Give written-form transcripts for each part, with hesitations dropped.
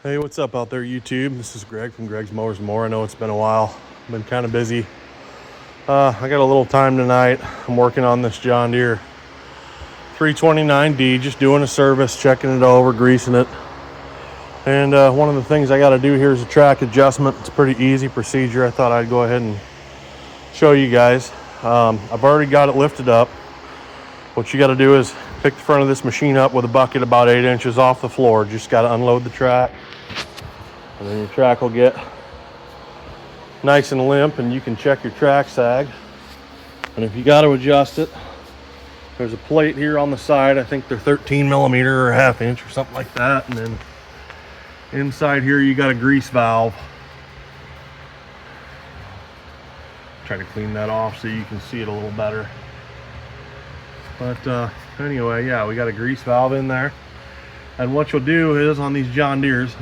Hey, what's up out there, YouTube? This is Greg from Greg's Mowers and More. I know it's been a while. I've been kind of busy. I got a little time tonight. I'm working on this John Deere 329D, just doing a service, checking it over, greasing it. And one of the things I got to do here is a track adjustment. It's a pretty easy procedure. I thought I'd go ahead and show you guys. I've already got it lifted up. What you got to do is pick the front of this machine up with a bucket about 8 inches off the floor. Just got to unload the track. And then your track will get nice and limp, and you can check your track sag. And if you got to adjust it, there's a plate here on the side. I think they're 13 millimeter or a half inch or something like that. And then inside here you got a grease valve. Try to clean that off so you can see it a little better. But anyway, yeah, we got a grease valve in there. And what you'll do is on these John Deeres,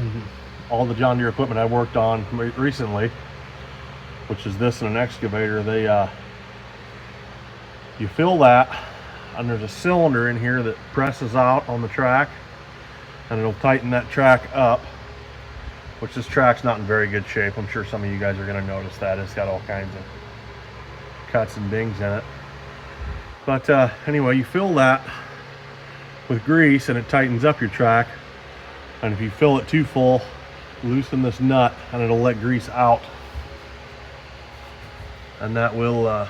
all the John Deere equipment I worked on recently, which is this and an excavator, you fill that, and there's a cylinder in here that presses out on the track, and it'll tighten that track up, which this track's not in very good shape. I'm sure some of you guys are going to notice that. It's got all kinds of cuts and dings in it. But anyway, you fill that with grease and it tightens up your track. And if you fill it too full, loosen this nut and it'll let grease out, and that will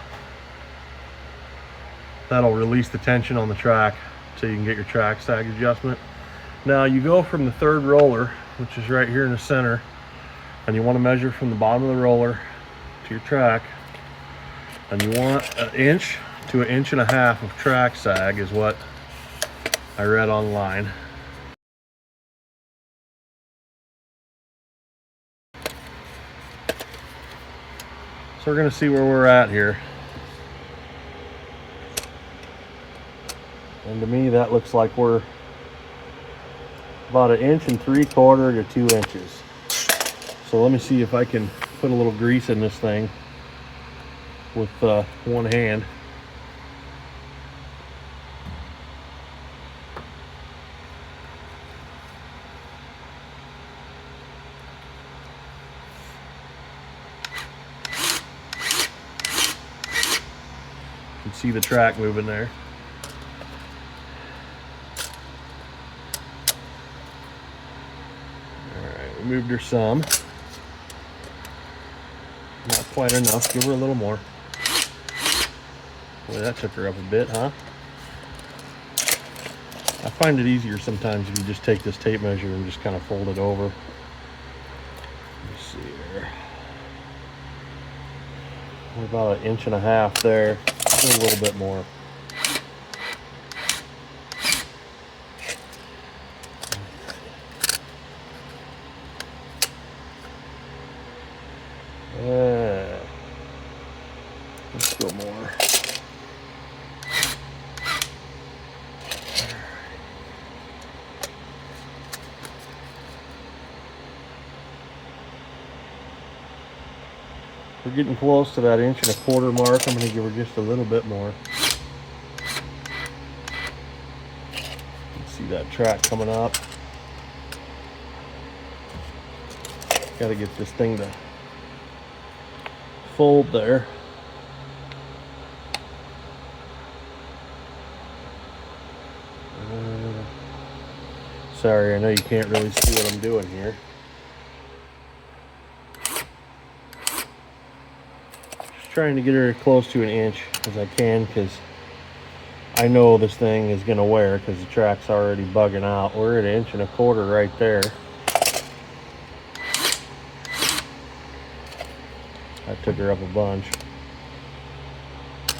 that'll release the tension on the track so you can get your track sag adjustment. Now you go from the third roller, which is right here in the center, and you want to measure from the bottom of the roller to your track, and you want 1 inch to 1.5 inches of track sag is what I read online. So we're going to see where we're at here. And to me that looks like we're about 1.75 to 2 inches. So let me see if I can put a little grease in this thing with one hand. You can see the track moving there. Alright, we moved her some. Not quite enough. Give her a little more. Boy, that took her up a bit, huh? I find it easier sometimes if you just take this tape measure and just kind of fold it over. Let's see here. We're about 1.5 inches there. A little bit more. Let's go more. We're getting close to that 1.25 inch mark. I'm going to give her just a little bit more. See that track coming up. Got to get this thing to fold there. Sorry, I know you can't really see what I'm doing here. Just trying to get her as close to 1 inch as I can, because I know this thing is going to wear because the track's already bugging out. We're at 1.25 inches right there. That took her up a bunch.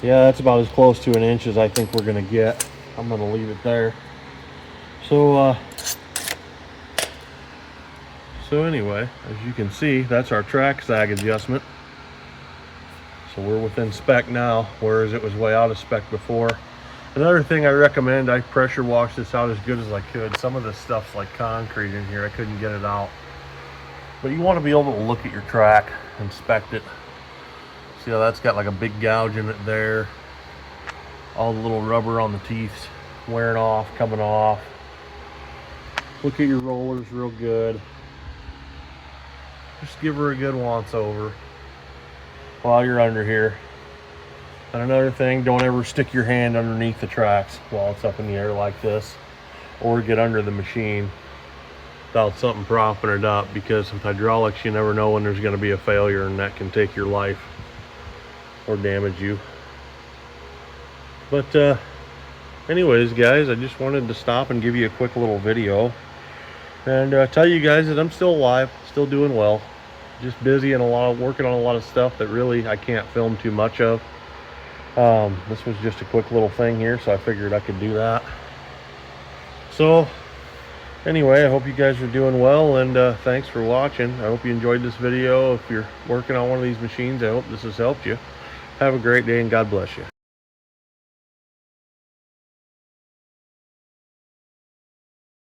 Yeah, that's about as close to 1 inch as I think we're going to get. I'm going to leave it there. So anyway, as you can see, that's our track sag adjustment. So we're within spec now, whereas it was way out of spec before. Another thing I recommend, I pressure wash this out as good as I could. Some of this stuff's like concrete in here. I couldn't get it out. But you want to be able to look at your track, inspect it. See how that's got like a big gouge in it there. All the little rubber on the teeth wearing off, coming off. Look at your rollers real good. Just give her a good once over while you're under here. And another thing, don't ever stick your hand underneath the tracks while it's up in the air like this, or get under the machine without something propping it up, because with hydraulics you never know when there's going to be a failure, and that can take your life or damage you. But anyways guys, I just wanted to stop and give you a quick little video and tell you guys that I'm still alive, still doing well, just busy and working on a lot of stuff that really I can't film too much of. This was just a quick little thing here, so I figured I could do that. So anyway, I hope you guys are doing well, and thanks for watching. I hope you enjoyed this video. If you're working on one of these machines, I hope this has helped you. Have a great day, and God bless you.